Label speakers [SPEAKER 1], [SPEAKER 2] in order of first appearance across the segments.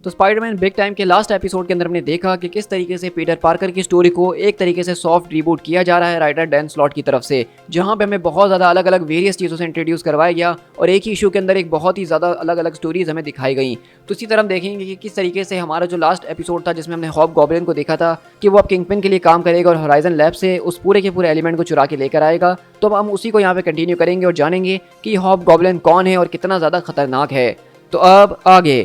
[SPEAKER 1] तो Spiderman big time के last episode के अंदर हमने देखा कि किस तरीके से पीटर पार्कर की स्टोरी को एक तरीके से सॉफ्ट रीबूट किया जा रहा है राइटर डैन स्लॉट की तरफ से, जहां पे हमें बहुत ज़्यादा अलग अलग वेरियस चीज़ों से इंट्रोड्यूस करवाया गया और एक ही इशू के अंदर एक बहुत ही ज़्यादा अलग अलग स्टोरीज हमें दिखाई गई। तो इसी तरह हम देखेंगे कि किस तरीके से हमारा जो लास्ट एपिसोड था जिसमें हमने हॉबगॉब्लिन को देखा था कि वो अब किंगपिन के लिए काम करेगा और होराइजन लैब से उस पूरे के पूरे एलिमेंट को चुरा के लेकर आएगा। तो अब हम उसी को यहाँ पे कंटिन्यू करेंगे और जानेंगे कि हॉबगॉब्लिन कौन है और कितना ज़्यादा खतरनाक है। तो अब आगे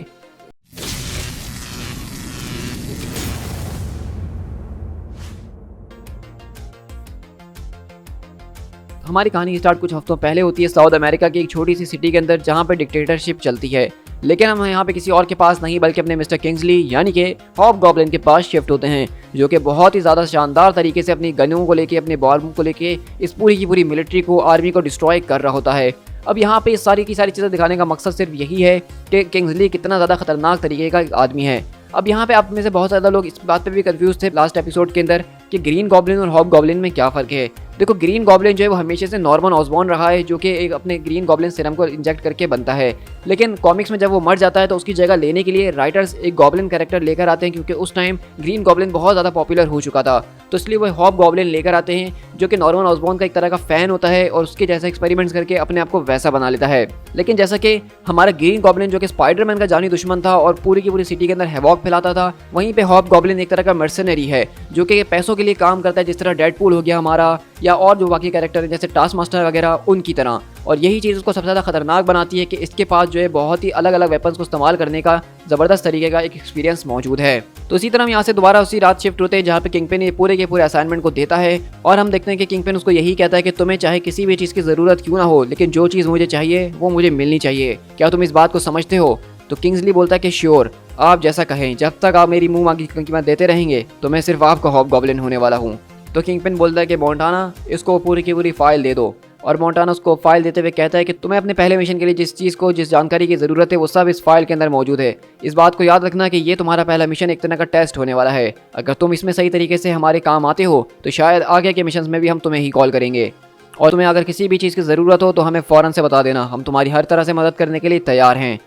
[SPEAKER 1] हमारी कहानी स्टार्ट कुछ हफ्तों पहले होती है साउथ अमेरिका की एक छोटी सी सिटी के अंदर, जहां पे डिक्टेटरशिप चलती है। लेकिन हम यहाँ पे किसी और के पास नहीं बल्कि अपने मिस्टर किंग्सली यानी कि हॉबगॉब्लिन के पास शिफ्ट होते हैं, जो कि बहुत ही ज़्यादा शानदार तरीके से अपनी गनों को लेके, अपने बॉम्ब को लेके इस पूरी की पूरी मिलिट्री को, आर्मी को डिस्ट्रॉय कर रहा होता है। अब यहाँ पे इस सारी की सारी चीज़ें दिखाने का मकसद सिर्फ यही है कि किंग्सली कितना ज़्यादा खतरनाक तरीके का आदमी है। अब यहाँ पे आप में से बहुत ज़्यादा लोग इस बात पे भी कंफ्यूज थे लास्ट एपिसोड के अंदर कि ग्रीन गॉब्लिन और हॉबगॉब्लिन में क्या फ़र्क है। देखो, ग्रीन गॉब्लिन जो है वो हमेशा से नॉर्मन ऑसबॉर्न रहा है, जो कि एक अपने ग्रीन गॉब्लिन सीरम को इंजेक्ट करके बनता है। लेकिन कॉमिक्स में जब वो मर जाता है तो उसकी जगह लेने के लिए राइटर्स एक गॉब्लिन कैरेक्टर लेकर आते हैं, क्योंकि उस टाइम ग्रीन गॉब्लिन बहुत ज़्यादा पॉपुलर हो चुका था। तो इसलिए वो हॉबगॉब्लिन लेकर आते हैं, जो कि नॉर्मन ऑसबॉर्न का एक तरह का फ़ैन होता है और उसके जैसा एक्सपेरिमेंट्स करके अपने आप को वैसा बना लेता है। लेकिन जैसा कि हमारा ग्रीन गॉब्लिन जो कि स्पाइडरमैन का जानी दुश्मन था और पूरी की पूरी सिटी के अंदर हैवॉक फैलाता था, वहीं पे हॉबगॉब्लिन एक तरह का मर्सनरी है जो कि पैसों के लिए काम करता है, जिस तरह डेडपूल हो गया हमारा, या और जो बाकी कैरेक्टर है जैसे टास्क मास्टर वगैरह उनकी तरह। और यही चीज़ उसको सबसे ज़्यादा खतरनाक बनाती है कि इसके पास जो है बहुत ही अलग अलग वेपन्स को इस्तेमाल करने का ज़बरदस्त तरीके का एक एक्सपीरियंस मौजूद है। तो इसी तरह हम यहाँ से दोबारा उसी रात शिफ्ट होते हैं जहाँ पे किंगपिन ये पूरे के पूरे असाइनमेंट को देता है और हम देखते हैं कि किंगपिन उसको यही कहता है कि तुम्हें चाहे किसी भी चीज़ की ज़रूरत क्यों ना हो, लेकिन जो चीज़ मुझे चाहिए वो मुझे मिलनी चाहिए। क्या तुम इस बात को समझते हो? तो किंग्सली बोलता है कि श्योर, आप जैसा कहें, जब तक आप मेरी मुंह मांगी कीमत देते रहेंगे तो मैं सिर्फ आपका हॉबगॉब्लिन होने वाला हूँ। तो किंगपिन बोलता है कि मोंटाना, इसको पूरी की पूरी फाइल दे दो। और मोंटाना उसको फाइल देते हुए कहता है कि तुम्हें अपने पहले मिशन के लिए जिस चीज़ को, जिस जानकारी की ज़रूरत है वो सब इस फाइल के अंदर मौजूद है। इस बात को याद रखना कि ये तुम्हारा पहला मिशन एक तरह का टेस्ट होने वाला है। अगर तुम इसमें सही तरीके से हमारे काम आते हो तो शायद आगे के मिशन में भी हम तुम्हें ही कॉल करेंगे। और तुम्हें अगर किसी भी चीज़ की ज़रूरत हो तो हमें फ़ौरन से बता देना, हम तुम्हारी हर तरह से मदद करने के लिए तैयार हैं।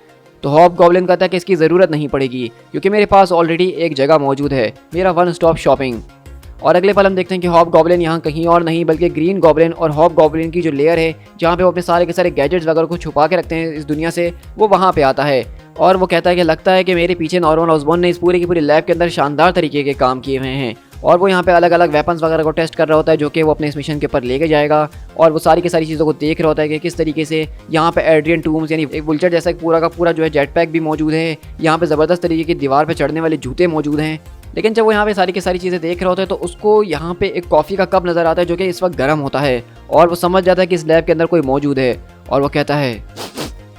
[SPEAKER 1] तो हॉबगॉब्लिन कहता है कि इसकी ज़रूरत नहीं पड़ेगी क्योंकि मेरे पास ऑलरेडी एक जगह मौजूद है, मेरा वन स्टॉप शॉपिंग। और अगले पल हम देखते हैं कि हॉबगॉब्लिन यहाँ कहीं और नहीं बल्कि ग्रीन गॉब्लिन और हॉबगॉब्लिन की जो लेयर है जहाँ पे वो अपने सारे के सारे गैजेट्स वगैरह को छुपा के रखते हैं इस दुनिया से, वो वहाँ पे आता है। और वो कहता है कि लगता है कि मेरे पीछे नॉर्मन ऑसबॉर्न ने इस पूरी की पूरी लैब के अंदर शानदार तरीके के काम किए हुए हैं। और वो यहाँ पे अलग अलग वेपन्स वगैरह को टेस्ट कर रहा होता है, जो कि वो अपने इस मिशन के ऊपर लेके जाएगा। और वो सारी की सारी चीज़ों को देख रहा होता है कि किस तरीके से यहाँ पे एड्रियन टूम्स यानी एक वुल्चर जैसा पूरा का पूरा जो है जेट पैक भी मौजूद है। यहाँ पे ज़बरदस्त तरीके की दीवार पे चढ़ने वाले जूते मौजूद हैं। लेकिन जब वो यहाँ पे सारी की सारी चीज़ें देख रहा होता है तो उसको यहाँ पे एक कॉफ़ी का कप नज़र आता है जो कि इस वक्त गर्म होता है। और वो समझ जाता है कि इस लैब के अंदर कोई मौजूद है। और वो कहता है,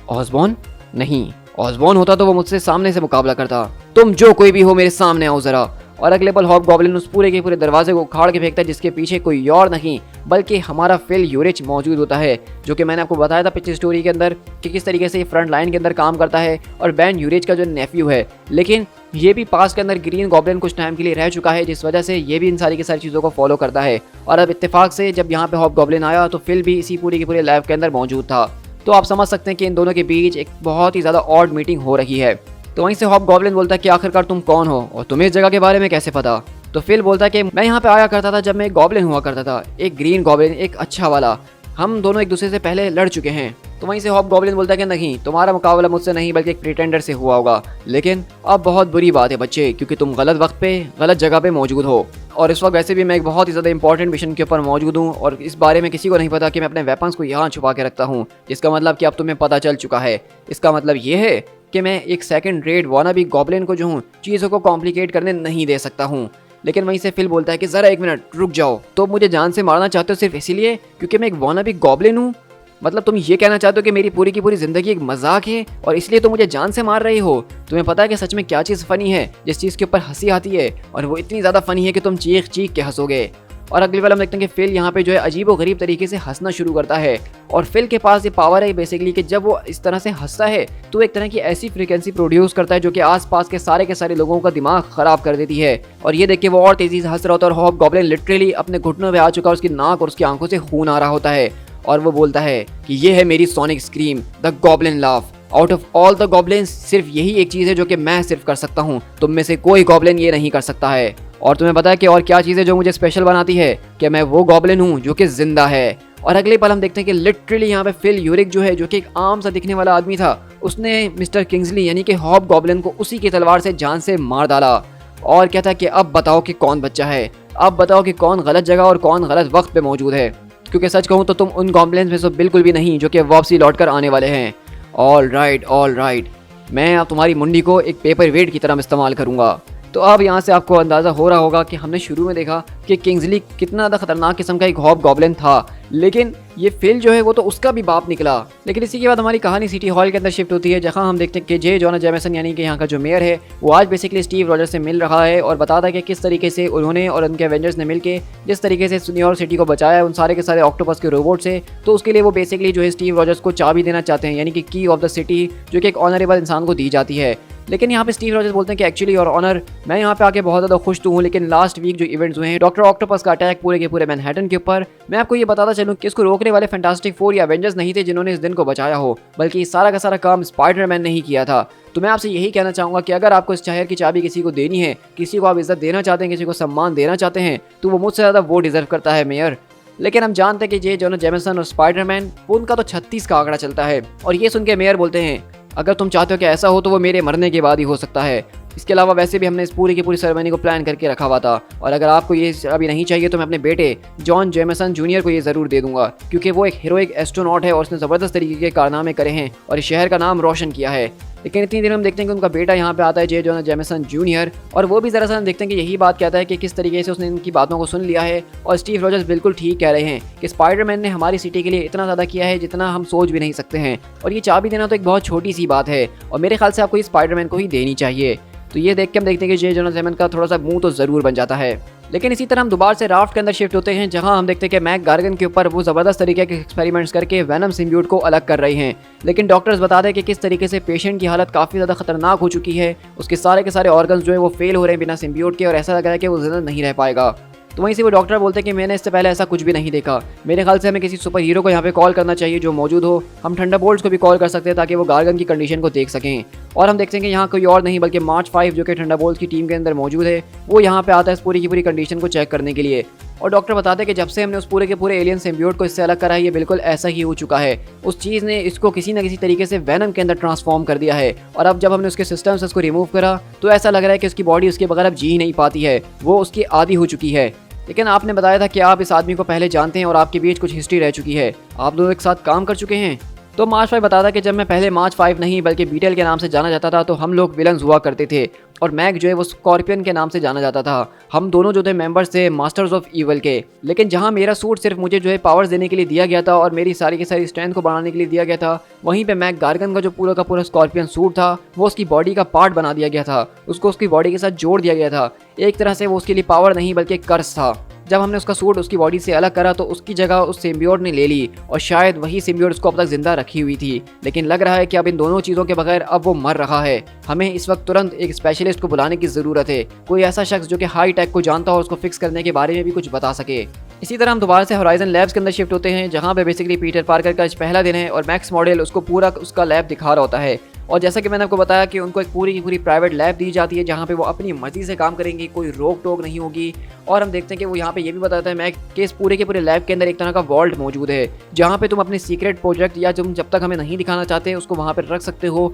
[SPEAKER 1] ऑसबॉर्न? नहीं, ऑसबॉर्न होता तो वो मुझसे सामने से मुकाबला करता। तुम जो कोई भी हो मेरे सामने आओ ज़रा। और अगले पल हॉबगॉब्लिन उस पूरे के पूरे दरवाजे को उखाड़ के फेंकता है, जिसके पीछे कोई और नहीं बल्कि हमारा फिल यूरिच मौजूद होता है, जो कि मैंने आपको बताया था पिछली स्टोरी के अंदर कि किस तरीके से ये फ्रंट लाइन के अंदर काम करता है और बैन यूरिच का जो नेफ्यू है। लेकिन ये भी पास के अंदर ग्रीन गॉब्लिन कुछ टाइम के लिए रह चुका है, जिस वजह से ये भी इन सारी की सारी चीज़ों को फॉलो करता है। और अब इत्तेफाक से जब यहाँ पे हॉबगॉब्लिन आया तो फिल भी इसी पूरी की पूरे लैब के अंदर मौजूद था। तो आप समझ सकते हैं कि इन दोनों के बीच एक बहुत ही ज़्यादा ऑड मीटिंग हो रही है। तो वहीं से हॉबगॉब्लिन बोलता है कि आखिरकार तुम कौन हो और तुम्हें इस जगह के बारे में कैसे पता? तो फिल बोलता है कि मैं यहाँ पे आया करता था जब मैं एक गॉब्लिन हुआ करता था, एक ग्रीन गॉब्लिन, एक अच्छा वाला। हम दोनों एक दूसरे से पहले लड़ चुके हैं। तो वहीं से हॉबगॉब्लिन बोलता है कि नहीं, तुम्हारा मुकाबला मुझसे नहीं बल्कि एक प्रिटेंडर से हुआ होगा। लेकिन अब बहुत बुरी बात है बच्चे, क्योंकि तुम गलत वक्त पे गलत जगह पे मौजूद हो। और इस वक्त वैसे भी मैं एक बहुत ही ज़्यादा इंपॉर्टेंट मिशन के ऊपर मौजूद हूँ और इस बारे में किसी को नहीं पता कि मैं अपने वेपन्स को यहाँ छुपा के रखता हूँ, जिसका मतलब कि अब तुम्हें पता चल चुका है। इसका मतलब ये है कि मैं एक सेकंड रेट वानाबी गॉब्लिन को जो हूँ चीज़ों को कॉम्प्लिकेट करने नहीं दे सकता हूँ। लेकिन वहीं से फिल बोलता है कि ज़रा एक मिनट रुक जाओ, तो मुझे जान से मारना चाहते हो सिर्फ इसीलिए क्योंकि मैं एक वानाबी गॉब्लिन हूँ? मतलब तुम ये कहना चाहते हो कि मेरी पूरी की पूरी ज़िंदगी एक मजाक है और इसलिए तुम मुझे जान से मार रहे हो? तुम्हें पता है कि सच में क्या चीज़ फ़नी है, जिस चीज़ के ऊपर हंसी आती है, और वो इतनी ज़्यादा फ़नी है कि तुम चीख चीख के हंसोगे। और अगली बार हम देखते हैं कि फिल यहाँ पे जो है अजीब व गरीब तरीके से हंसना शुरू करता है। और फिल के पास ये पावर है बेसिकली कि जब वो इस तरह से हंसता है तो एक तरह की ऐसी फ्रीक्वेंसी प्रोड्यूस करता है जो कि आसपास के सारे लोगों का दिमाग खराब कर देती है। और ये देख के वो और तेजी से हंस रहा होता है और हॉबगॉब्लिन लिटरली अपने घुटनों पे आ चुका है, उसकी नाक और उसकी आंखों से खून आ रहा होता है। और वो बोलता है कि ये है मेरी sonic scream, the goblin laugh. Out of all the goblins सिर्फ यही एक चीज़ है जो कि मैं सिर्फ कर सकता हूँ, तुम में से कोई गॉब्लिन ये नहीं कर सकता है। और तुम्हें पता है कि और क्या चीज़ है जो मुझे स्पेशल बनाती है, कि मैं वो गॉब्लिन हूँ जो कि जिंदा है। और अगले पल हम देखते हैं कि लिटरली यहाँ पे फिल यूरिक जो है, जो कि एक आम सा दिखने वाला आदमी था, उसने मिस्टर किंग्सली यानी कि हॉब गॉब्लिन को उसी की तलवार से जान से मार डाला। और क्या था कि अब बताओ कि कौन बच्चा है, अब बताओ कि कौन गलत जगह और कौन गलत वक्त पे मौजूद है। क्योंकि सच कहूँ तो तुम उन गॉब्लिन्स में से बिल्कुल भी नहीं जो कि वापसी लौट कर आने वाले हैं। ऑल राइट, मैं अब तुम्हारी मुंडी को एक पेपर वेट की तरह इस्तेमाल करूँगा। तो अब यहाँ से आपको अंदाज़ा हो रहा होगा कि हमने शुरू में देखा कि किंग्सली कितना ज़्यादा खतरनाक किस्म का एक हॉब गॉब्लिन था, लेकिन ये फिल जो है वो तो उसका भी बाप निकला। लेकिन इसी के बाद हमारी कहानी सिटी हॉल के अंदर शिफ्ट होती है, जहाँ हम देखते हैं कि जे जोना जेमिसन यानी कि यहाँ का जो मेयर है वो आज बेसिकली स्टीव रॉजर्स से मिल रहा है और बताता है कि किस तरीके से उन्होंने और उनके एवेंजर्स ने मिलकर जिस तरीके से न्यूयॉर्क सिटी को बचाया उन सारे के सारे ऑक्टोपस के रोबोट से। तो उसके लिए वो बेसिकली जो है स्टीव रॉजर्स को चाबी देना चाहते हैं, यानी कि की ऑफ द सिटी, जो कि एक ऑनरेबल इंसान को दी जाती है। लेकिन यहाँ पे स्टीव रॉजर्स बोलते हैं कि एक्चुअली और ऑनर, मैं यहाँ पे आके बहुत ज़्यादा खुश तो हूँ, लेकिन लास्ट वीक जो इवेंट्स हुए हैं डॉक्टर ऑक्टोपस का अटैक पूरे के पूरे मैनहट्टन के ऊपर, मैं आपको ये बताता चलूँ कि इसको रोकने वाले फैंटास्टिक फोर या एवेंजर्स नहीं थे जिन्होंने इस दिन को बचाया हो, बल्कि सारा का सारा काम स्पाइडरमैन ने ही किया था। तो मैं आपसे यही कहना चाहूँगा कि अगर आपको इस शहर की चाबी किसी को देनी है, किसी को आप इज्जत देना चाहते हैं, किसी को सम्मान देना चाहते हैं, तो वो मुझसे ज़्यादा वो डिजर्व करता है मेयर। लेकिन हम जानते हैं कि जे जोना जेमिसन और स्पाइडरमैन, उनका तो 36 का आंकड़ा चलता है। और ये सुन के मेयर बोलते हैं अगर तुम चाहते हो कि ऐसा हो तो वो मेरे मरने के बाद ही हो सकता है। इसके अलावा वैसे भी हमने इस पूरी की पूरी सेरेमनी को प्लान करके रखा हुआ था, और अगर आपको ये अभी नहीं चाहिए तो मैं अपने बेटे जॉन जेमिसन जूनियर को ये ज़रूर दे दूंगा, क्योंकि वो एक हीरोइक एस्ट्रोनॉट है और उसने ज़बरदस्त तरीके के कारनामे करे हैं और इस शहर का नाम रोशन किया है। लेकिन इतनी देर में हम देखते हैं कि उनका बेटा यहाँ पे आता है, जे जोना जेमिसन जूनियर, और वो भी ज़रा देखते हैं कि यही बात कहता है कि किस तरीके से उसने इनकी बातों को सुन लिया है। और स्टीव रॉजर्स बिल्कुल ठीक कह रहे हैं कि स्पाइडरमैन ने हमारी सिटी के लिए इतना ज़्यादा किया है जितना हम सोच भी नहीं सकते हैं, और ये चाबी देना तो एक बहुत छोटी सी बात है, और मेरे ख्याल से आपको ये स्पाइडरमैन को ही देनी चाहिए। तो ये देख के हम देखते हैं कि जे जोना जेमिसन का थोड़ा सा मुंह तो ज़रूर बन जाता है। लेकिन इसी तरह हम दोबारा से राफ्ट के अंदर शिफ्ट होते हैं, जहां हम देखते हैं कि मैक गार्गन के ऊपर वो ज़बरदस्त तरीके के एक्सपेरिमेंट्स करके वेनम सिम्बियोट को अलग कर रहे हैं। लेकिन डॉक्टर्स बताते हैं कि किस तरीके से पेशेंट की हालत काफ़ी ज़्यादा खतरनाक हो चुकी है, उसके सारे के सारे ऑर्गन्स जो है वो फेल हो रहे हैं बिना सिम्बियोट के, और ऐसा लग रहा है कि वो जिंदा नहीं रह पाएगा। तो वहीं से वो डॉक्टर बोलते हैं कि मैंने इससे पहले ऐसा कुछ भी नहीं देखा, मेरे ख्याल से हमें किसी सुपर हीरो को यहाँ पे कॉल करना चाहिए जो मौजूद हो। हम थंडरबोल्ट्स को भी कॉल कर सकते हैं ताकि वो गार्गन की कंडीशन को देख सकें। और हम देखते हैं कि यहाँ कोई और नहीं बल्कि मार्च 5 जो कि थंडरबोल्ट्स की टीम के अंदर मौजूद है, वो यहाँ पे आता है इस पूरी की पूरी कंडीशन को चेक करने के लिए। और डॉक्टर बताते हैं कि जब से हमने उस पूरे के पूरे एलियन सिम्बियोट को इससे अलग करा है, ये बिल्कुल ऐसा ही हो चुका है। उस चीज़ ने इसको किसी न किसी तरीके से वेनम के अंदर ट्रांसफॉर्म कर दिया है, और अब जब हमने उसके सिस्टम से उसको रिमूव करा तो ऐसा लग रहा है कि उसकी बॉडी उसके बगैर अब जी नहीं पाती है, वो उसकी आदी हो चुकी है। लेकिन आपने बताया था कि आप इस आदमी को पहले जानते हैं और आपके बीच कुछ हिस्ट्री रह चुकी है, आप दोनों एक साथ काम कर चुके हैं। तो मार्च 5 बताता कि जब मैं पहले मार्च 5 नहीं बल्कि बीटल के नाम से जाना जाता था तो हम लोग विलन्स हुआ करते थे, और मैक जो है वो स्कॉर्पियन के नाम से जाना जाता था। हम दोनों जो थे मेंबर्स थे मास्टर्स ऑफ ईवल के। लेकिन जहां मेरा सूट सिर्फ मुझे जो है पावर्स देने के लिए दिया गया था और मेरी सारी की सारी स्ट्रेंथ को बढ़ाने के लिए दिया गया था, वहीं पे मैक गार्गन का जो पूरा का पूरा स्कॉर्पियन सूट था वो उसकी बॉडी का पार्ट बना दिया गया था, उसको उसकी बॉडी के साथ जोड़ दिया गया था। एक तरह से वो उसके लिए पावर नहीं बल्कि एक कर्स था। जब हमने उसका सूट उसकी बॉडी से अलग करा तो उसकी जगह उस सिम्बियोट ने ले ली, और शायद वही सिम्बियोट उसको अब तक जिंदा रखी हुई थी। लेकिन लग रहा है कि अब इन दोनों चीज़ों के बगैर अब वो मर रहा है। हमें इस वक्त तुरंत एक स्पेशलिस्ट को बुलाने की ज़रूरत है, कोई ऐसा शख्स जो कि हाई टेक को जानता हो, उसको फिक्स करने के बारे में भी कुछ बता सके। इसी तरह हम दोबारा से होराइजन लैब्स के अंदर शिफ्ट होते हैं, जहाँ पे बेसिकली पीटर पार्कर का आज पहला दिन है और मैक्स मॉडल उसको पूरा उसका लैब दिखा रहा होता है। और जैसा कि मैंने आपको बताया कि उनको एक पूरी की पूरी प्राइवेट लैब दी जाती है जहाँ पे वो अपनी मर्जी से काम करेंगे, कोई रोक टोक नहीं होगी। और हम देखते हैं कि वो यहाँ पे ये भी बताता है मैक कि इस पूरे के पूरे लैब के अंदर एक तरह का वॉल्ट मौजूद है, जहाँ पे तुम अपने सीक्रेट प्रोजेक्ट या तुम जब तक हमें नहीं दिखाना चाहते उसको वहाँ पर रख सकते हो।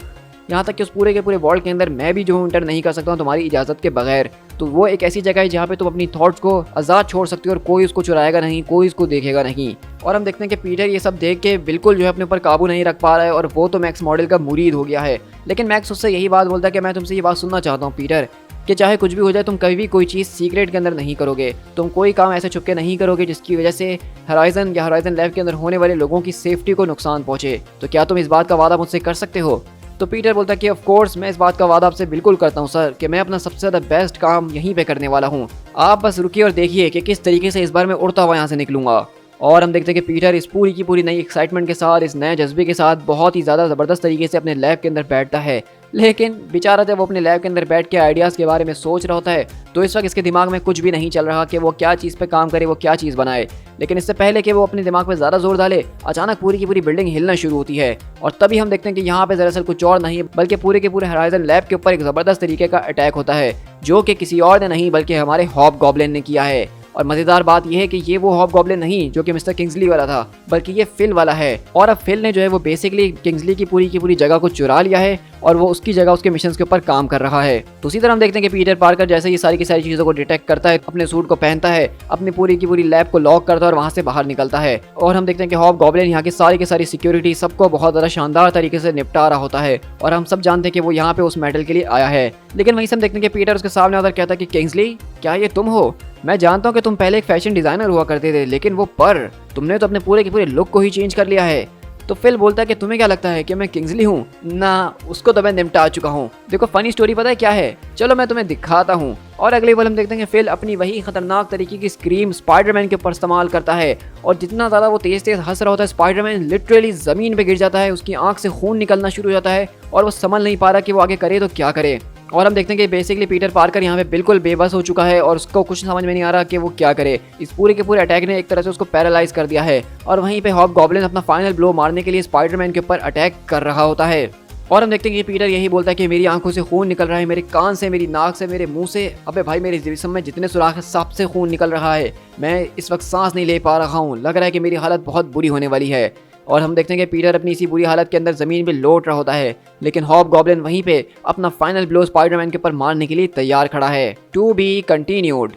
[SPEAKER 1] यहाँ तक कि उस पूरे के पूरे वॉल्ट के अंदर मैं भी जो हूँ इंटर नहीं कर सकता हूँ तुम्हारी इजाज़त के बगैर। तो वो एक ऐसी जगह है जहाँ पे तुम अपनी थॉट्स को आज़ाद छोड़ सकते हो और कोई उसको चुराएगा नहीं, कोई इसको देखेगा नहीं। और हम देखते हैं कि पीटर ये सब देख के बिल्कुल जो है अपने ऊपर काबू नहीं रख पा रहा है, और वो तो मैक्स मॉडल का मुरीद हो गया है। लेकिन मैक्स उससे यही बात बोलता है कि मैं तुमसे ये बात सुनना चाहता हूँ पीटर, कि चाहे कुछ भी हो जाए तुम कभी भी कोई चीज़ सीक्रेट के अंदर नहीं करोगे, तुम कोई काम ऐसे छुप के नहीं करोगे जिसकी वजह से होराइजन या होराइजन लैब के अंदर होने वाले लोगों की सेफ्टी को नुकसान पहुँचे। तो क्या तुम इस बात का वादा मुझसे कर सकते हो? तो पीटर बोलता है कि ऑफ कोर्स मैं इस बात का वादा आपसे बिल्कुल करता हूँ सर, कि मैं अपना सबसे ज़्यादा बेस्ट काम यहीं पे करने वाला हूँ। आप बस रुकिए और देखिए कि किस तरीके से इस बार मैं उड़ता हुआ यहाँ से निकलूंगा। और हम देखते हैं कि पीटर इस पूरी की पूरी नई एक्साइटमेंट के साथ, इस नए जज्बे के साथ बहुत ही ज़्यादा ज़बरदस्त तरीके से अपने लैब के अंदर बैठता है। लेकिन बेचारा जब वो अपने लैब के अंदर बैठ के आइडियाज़ के बारे में सोच रहा होता है तो इस वक्त इसके दिमाग में कुछ भी नहीं चल रहा कि वो क्या चीज़ पे काम करे, वो क्या चीज़ बनाए। लेकिन इससे पहले कि वो अपने दिमाग पे ज़्यादा जोर डाले, अचानक पूरी की पूरी बिल्डिंग हिलना शुरू होती है और तभी हम देखते हैं कि यहाँ पे दरअसल कुछ और नहीं बल्कि पूरे के पूरे हॉराइजन लैब के ऊपर एक ज़बरदस्त तरीके का अटैक होता है, जो कि किसी और ने नहीं बल्कि हमारे हॉबगॉब्लिन ने किया है। और मज़ेदार बात यह है कि ये वो हॉबगॉब्लिन नहीं जो कि मिस्टर किंग्सली वाला था, बल्कि ये फिल वाला है। और अब फिल ने जो है वो बेसिकली किंग्सली की पूरी जगह को चुरा लिया है और वो उसकी जगह उसके मिशन के ऊपर काम कर रहा है। तो उसी तरह हम देखते हैं कि पीटर पार्कर जैसे ये सारी की सारी चीज़ों को डिटेक्ट करता है, अपने सूट को पहनता है, अपनी पूरी की पूरी लैब को लॉक करता है और वहाँ से बाहर निकलता है। और हम देखते हैं कि हॉबगॉब्लिन यहाँ की सारी सिक्योरिटी सबको बहुत ज़्यादा शानदार तरीके से निपटा रहा होता है और हम सब जानते हैं कि वो यहाँ पे उस मेडल के लिए आया है। लेकिन वहीं से हम देखते हैं कि पीटर उसके सामने आकर कहता है कि किंग्सली, क्या ये तुम हो? मैं जानता हूँ कि तुम पहले एक फैशन डिजाइनर हुआ करते थे, लेकिन वो पर तुमने तो अपने पूरे के पूरे लुक को ही चेंज कर लिया है। तो फिल बोलता है कि तुम्हें क्या लगता है कि मैं किंग्सली हूँ? ना, उसको तो मैं निपटा चुका हूँ। देखो फनी स्टोरी पता है क्या है, चलो मैं तुम्हें दिखाता हूँ। और अगले पल हम देखते हैं कि फिल अपनी वही खतरनाक तरीके की स्क्रीम स्पाइडरमैन के ऊपर इस्तेमाल करता है और जितना ज़्यादा वो तेज हंस रहा होता है, स्पाइडरमैन लिटरली ज़मीन पे गिर जाता है, उसकी आंख से खून निकलना शुरू हो जाता है और वो समझ नहीं पा रहा कि वो आगे करे तो क्या करे। और हम देखते हैं कि बेसिकली पीटर पार्कर यहाँ पे बिल्कुल बेबस हो चुका है और उसको कुछ समझ में नहीं आ रहा कि वो क्या करे। इस पूरे के पूरे अटैक ने एक तरह से उसको पैरालाइज कर दिया है और वहीं पे हॉबगॉब्लिन अपना फाइनल ब्लो मारने के लिए स्पाइडरमैन के ऊपर अटैक कर रहा होता है। और हम देखते हैं कि पीटर यही बोलता है कि मेरी आंखों से खून निकल रहा है, मेरे कान से, मेरी नाक से, मेरे मुंह से, अबे भाई मेरे जिस्म में जितने सुराख है सब से खून निकल रहा है। मैं इस वक्त सांस नहीं ले पा रहा हूँ, लग रहा है कि मेरी हालत बहुत बुरी होने वाली है। और हम देखते हैं कि पीटर अपनी इसी बुरी हालत के अंदर ज़मीन पे लौट रहा होता है, लेकिन हॉबगॉब्लिन वहीं पे अपना फाइनल ब्लो स्पाइडरमैन के ऊपर मारने के लिए तैयार खड़ा है। To be continued.